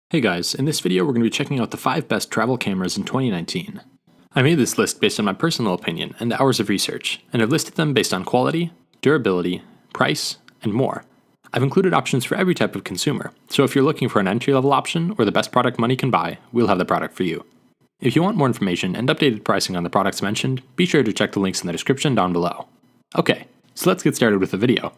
Hey guys, in this video we're going to be checking out the 5 best travel cameras in 2019. I made this list based on my personal opinion and hours of research, and I've listed them based on quality, durability, price, and more. I've included options for every type of consumer, so if you're looking for an entry-level option or the best product money can buy, we'll have the product for you. If you want more information and updated pricing on the products mentioned, be sure to check the links in the description down below. Okay, so let's get started with the video.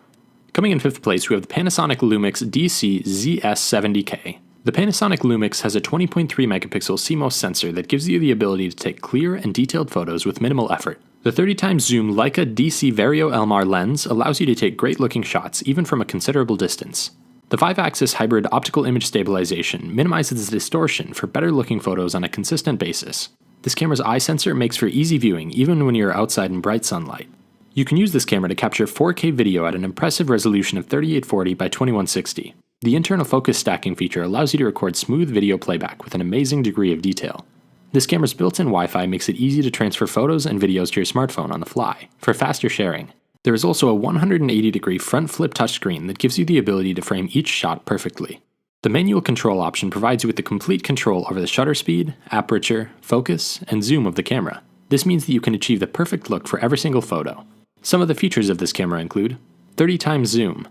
Coming in 5th place we have the Panasonic LUMIX DC-ZS70K. The Panasonic LUMIX has a 20.3 megapixel CMOS sensor that gives you the ability to take clear and detailed photos with minimal effort. The 30x zoom Leica DC Vario Elmar lens allows you to take great looking shots even from a considerable distance. The 5-axis hybrid optical image stabilization minimizes the distortion for better looking photos on a consistent basis. This camera's eye sensor makes for easy viewing even when you're outside in bright sunlight. You can use this camera to capture 4K video at an impressive resolution of 3840 by 2160. The internal focus stacking feature allows you to record smooth video playback with an amazing degree of detail. This camera's built-in Wi-Fi makes it easy to transfer photos and videos to your smartphone on the fly, for faster sharing. There is also a 180-degree front flip touchscreen that gives you the ability to frame each shot perfectly. The manual control option provides you with the complete control over the shutter speed, aperture, focus, and zoom of the camera. This means that you can achieve the perfect look for every single photo. Some of the features of this camera include 30x zoom.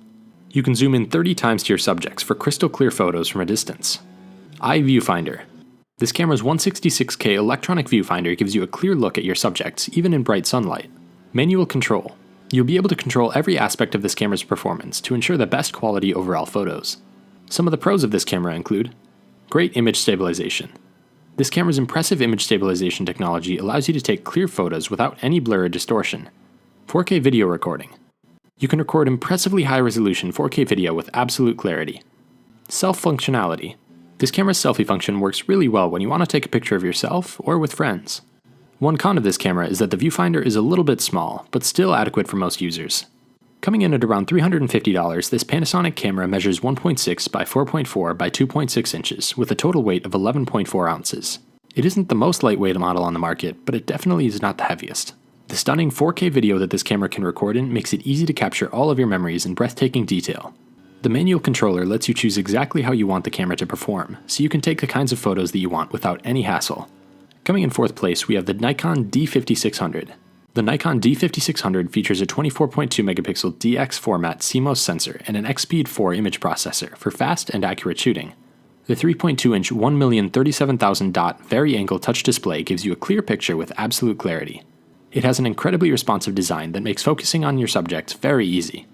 You can zoom in 30 times to your subjects for crystal clear photos from a distance. Eye viewfinder. This camera's 166K electronic viewfinder gives you a clear look at your subjects, even in bright sunlight. Manual control. You'll be able to control every aspect of this camera's performance to ensure the best quality overall photos. Some of the pros of this camera include great image stabilization. This camera's impressive image stabilization technology allows you to take clear photos without any blur or distortion. 4K video recording. You can record impressively high-resolution 4K video with absolute clarity. Self-functionality. This camera's selfie function works really well when you want to take a picture of yourself or with friends. One con of this camera is that the viewfinder is a little bit small, but still adequate for most users. Coming in at around $350, this Panasonic camera measures 1.6 by 4.4 by 2.6 inches with a total weight of 11.4 ounces. It isn't the most lightweight model on the market, but it definitely is not the heaviest. The stunning 4K video that this camera can record in makes it easy to capture all of your memories in breathtaking detail. The manual controller lets you choose exactly how you want the camera to perform, so you can take the kinds of photos that you want without any hassle. Coming in 4th place, we have the Nikon D5600. The Nikon D5600 features a 24.2 megapixel DX format CMOS sensor and an X-Speed 4 image processor for fast and accurate shooting. The 3.2-inch 1,037,000 dot vari-angle touch display gives you a clear picture with absolute clarity. It has an incredibly responsive design that makes focusing on your subjects very easy.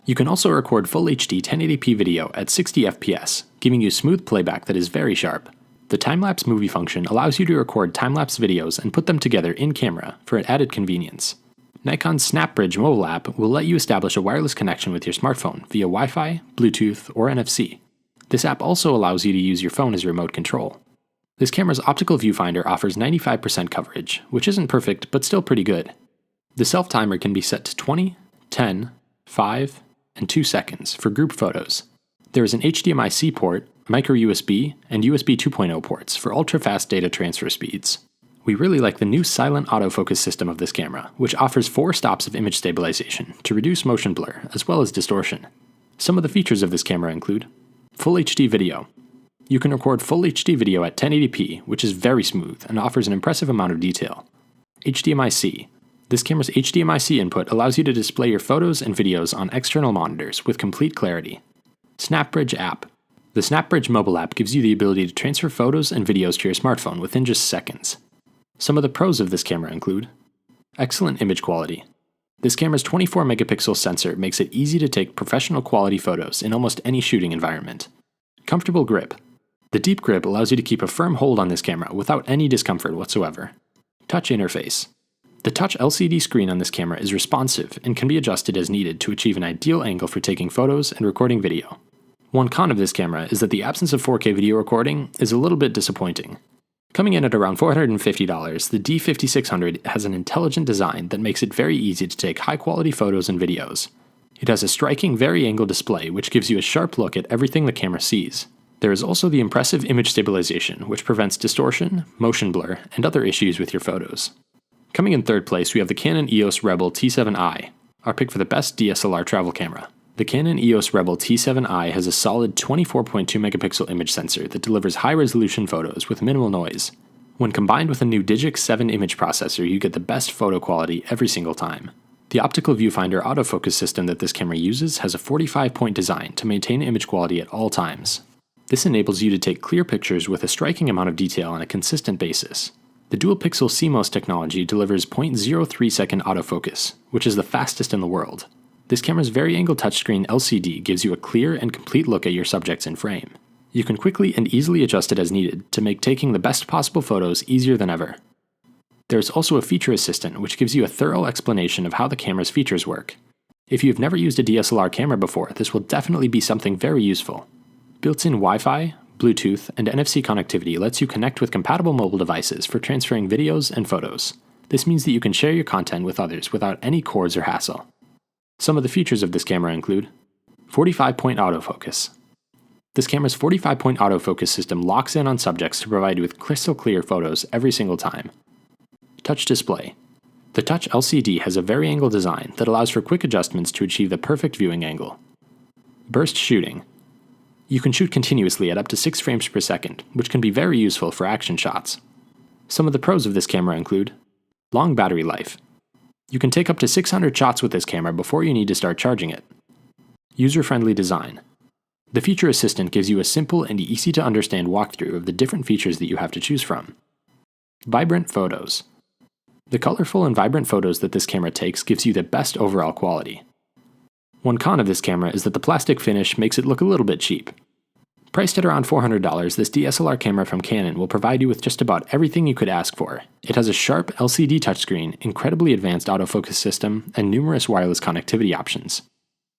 You can also record Full HD 1080p video at 60 FPS, giving you smooth playback that is very sharp. The time-lapse movie function allows you to record time-lapse videos and put them together in camera for an added convenience. Nikon's SnapBridge mobile app will let you establish a wireless connection with your smartphone via Wi-Fi, Bluetooth, or NFC. This app also allows you to use your phone as remote control. This camera's optical viewfinder offers 95% coverage, which isn't perfect but still pretty good. The self-timer can be set to 20, 10, 5, and 2 seconds for group photos. There is an HDMI-C port, micro USB, and USB 2.0 ports for ultra-fast data transfer speeds. We really like the new silent autofocus system of this camera, which offers 4 stops of image stabilization to reduce motion blur as well as distortion. Some of the features of this camera include Full HD video. You can record Full HD video at 1080p, which is very smooth and offers an impressive amount of detail. HDMI-C. This camera's HDMI-C input allows you to display your photos and videos on external monitors with complete clarity. SnapBridge app. The SnapBridge mobile app gives you the ability to transfer photos and videos to your smartphone within just seconds. Some of the pros of this camera include excellent image quality. This camera's 24 megapixel sensor makes it easy to take professional quality photos in almost any shooting environment. Comfortable grip. The deep grip allows you to keep a firm hold on this camera without any discomfort whatsoever. Touch interface. The touch LCD screen on this camera is responsive and can be adjusted as needed to achieve an ideal angle for taking photos and recording video. One con of this camera is that the absence of 4K video recording is a little bit disappointing. Coming in at around $450, the D5600 has an intelligent design that makes it very easy to take high-quality photos and videos. It has a striking vari-angle display which gives you a sharp look at everything the camera sees. There is also the impressive image stabilization, which prevents distortion, motion blur, and other issues with your photos. Coming in 3rd place, we have the Canon EOS REBEL T7i, our pick for the best DSLR travel camera. The Canon EOS REBEL T7i has a solid 24.2 megapixel image sensor that delivers high-resolution photos with minimal noise. When combined with a new Digic 7 image processor, you get the best photo quality every single time. The optical viewfinder autofocus system that this camera uses has a 45-point design to maintain image quality at all times. This enables you to take clear pictures with a striking amount of detail on a consistent basis. The dual-pixel CMOS technology delivers 0.03 second autofocus, which is the fastest in the world. This camera's vari-angle touchscreen LCD gives you a clear and complete look at your subjects in frame. You can quickly and easily adjust it as needed to make taking the best possible photos easier than ever. There is also a feature assistant which gives you a thorough explanation of how the camera's features work. If you've never used a DSLR camera before, this will definitely be something very useful. Built-in Wi-Fi, Bluetooth, and NFC connectivity lets you connect with compatible mobile devices for transferring videos and photos. This means that you can share your content with others without any cords or hassle. Some of the features of this camera include 45-point autofocus. This camera's 45-point autofocus system locks in on subjects to provide you with crystal clear photos every single time. Touch display. The Touch LCD has a vari-angle design that allows for quick adjustments to achieve the perfect viewing angle. Burst shooting. You can shoot continuously at up to 6 frames per second, which can be very useful for action shots. Some of the pros of this camera include long battery life. You can take up to 600 shots with this camera before you need to start charging it. User-friendly design. The Feature Assistant gives you a simple and easy-to-understand walkthrough of the different features that you have to choose from. Vibrant photos. The colorful and vibrant photos that this camera takes gives you the best overall quality. One con of this camera is that the plastic finish makes it look a little bit cheap. Priced at around $400, this DSLR camera from Canon will provide you with just about everything you could ask for. It has a sharp LCD touchscreen, incredibly advanced autofocus system, and numerous wireless connectivity options.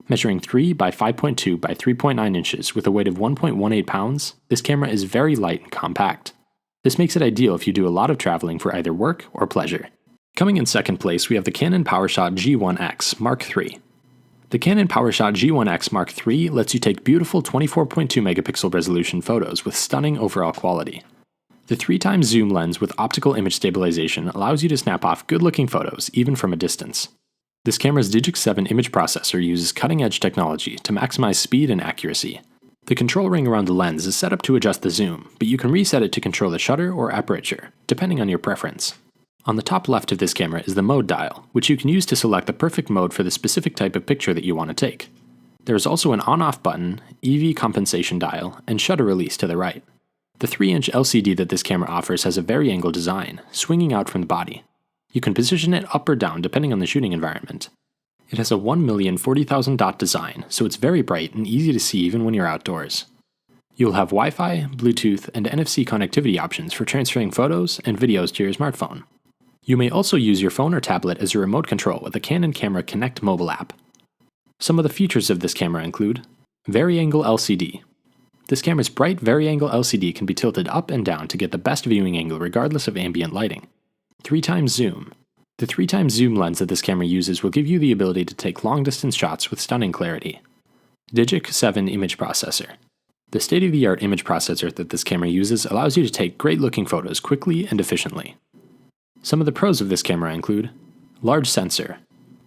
Measuring 3 by 5.2 by 3.9 inches with a weight of 1.18 pounds, this camera is very light and compact. This makes it ideal if you do a lot of traveling for either work or pleasure. Coming in second place, we have the Canon PowerShot G1X Mark III. The Canon PowerShot G1X Mark III lets you take beautiful 24.2 megapixel resolution photos with stunning overall quality. The 3x zoom lens with optical image stabilization allows you to snap off good-looking photos even from a distance. This camera's Digic 7 image processor uses cutting-edge technology to maximize speed and accuracy. The control ring around the lens is set up to adjust the zoom, but you can reset it to control the shutter or aperture, depending on your preference. On the top left of this camera is the mode dial, which you can use to select the perfect mode for the specific type of picture that you want to take. There is also an on-off button, EV compensation dial, and shutter release to the right. The 3-inch LCD that this camera offers has a vari-angle design, swinging out from the body. You can position it up or down depending on the shooting environment. It has a 1,040,000 dot design, so it's very bright and easy to see even when you're outdoors. You'll have Wi-Fi, Bluetooth, and NFC connectivity options for transferring photos and videos to your smartphone. You may also use your phone or tablet as a remote control with the Canon Camera Connect mobile app. Some of the features of this camera include vari-angle LCD. This camera's bright vari-angle LCD can be tilted up and down to get the best viewing angle regardless of ambient lighting. 3x zoom. The 3x zoom lens that this camera uses will give you the ability to take long-distance shots with stunning clarity. Digic 7 image processor. The state-of-the-art image processor that this camera uses allows you to take great-looking photos quickly and efficiently. Some of the pros of this camera include large sensor.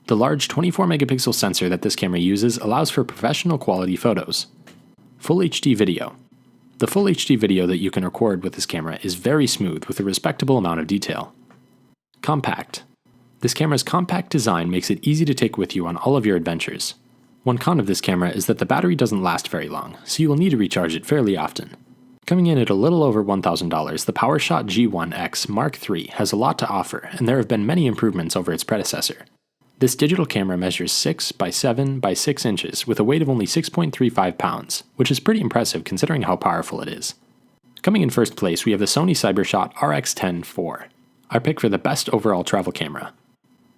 The large 24-megapixel sensor that this camera uses allows for professional quality photos. Full HD video. The Full HD video that you can record with this camera is very smooth with a respectable amount of detail. Compact. This camera's compact design makes it easy to take with you on all of your adventures. One con of this camera is that the battery doesn't last very long, so you will need to recharge it fairly often. Coming in at a little over $1,000, the PowerShot G1X Mark III has a lot to offer, and there have been many improvements over its predecessor. This digital camera measures 6 by 7 by 6 inches with a weight of only 6.35 pounds, which is pretty impressive considering how powerful it is. Coming in first place, we have the Sony CyberShot RX10 IV, our pick for the best overall travel camera.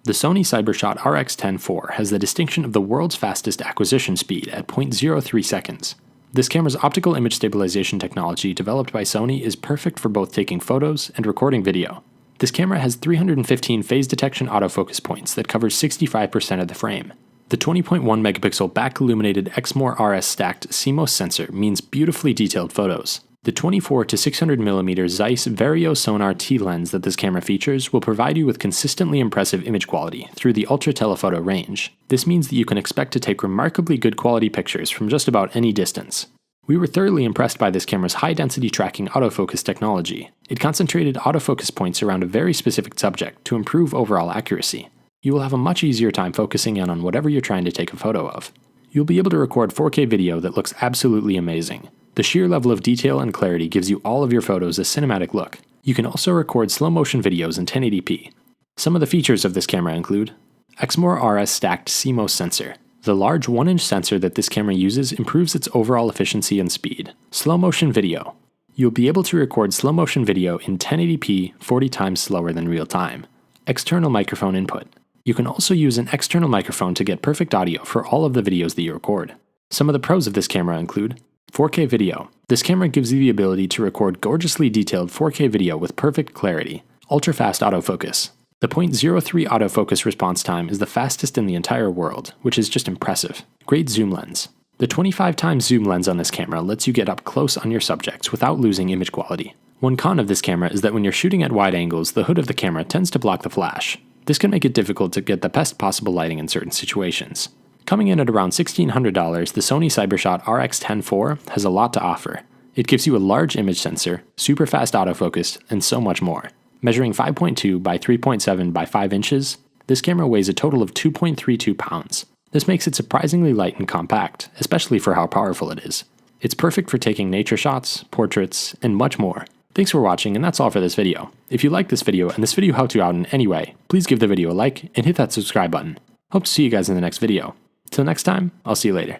The Sony CyberShot RX10 IV has the distinction of the world's fastest acquisition speed at 0.03 seconds. This camera's optical image stabilization technology developed by Sony is perfect for both taking photos and recording video. This camera has 315 phase detection autofocus points that covers 65% of the frame. The 20.1 megapixel back-illuminated Exmor RS stacked CMOS sensor means beautifully detailed photos. The 24 to 600mm Zeiss Vario Sonar T lens that this camera features will provide you with consistently impressive image quality through the ultra telephoto range. This means that you can expect to take remarkably good quality pictures from just about any distance. We were thoroughly impressed by this camera's high-density tracking autofocus technology. It concentrated autofocus points around a very specific subject to improve overall accuracy. You will have a much easier time focusing in on whatever you're trying to take a photo of. You'll be able to record 4K video that looks absolutely amazing. The sheer level of detail and clarity gives you all of your photos a cinematic look. You can also record slow-motion videos in 1080p. Some of the features of this camera include Exmor RS stacked CMOS sensor. The large 1-inch sensor that this camera uses improves its overall efficiency and speed. Slow-motion video. You'll be able to record slow-motion video in 1080p 40 times slower than real time. External microphone input. You can also use an external microphone to get perfect audio for all of the videos that you record. Some of the pros of this camera include 4K video. This camera gives you the ability to record gorgeously detailed 4K video with perfect clarity. Ultra-fast autofocus. The .03 autofocus response time is the fastest in the entire world, which is just impressive. Great zoom lens. The 25x zoom lens on this camera lets you get up close on your subjects without losing image quality. One con of this camera is that when you're shooting at wide angles, the hood of the camera tends to block the flash. This can make it difficult to get the best possible lighting in certain situations. Coming in at around $1,600, the Sony CyberShot RX10 IV has a lot to offer. It gives you a large image sensor, super fast autofocus, and so much more. Measuring 5.2 by 3.7 by 5 inches, this camera weighs a total of 2.32 pounds. This makes it surprisingly light and compact, especially for how powerful it is. It's perfect for taking nature shots, portraits, and much more. Thanks for watching, and that's all for this video. If you liked this video and this video helped you out in any way, please give the video a like and hit that subscribe button. Hope to see you guys in the next video. Till next time, I'll see you later.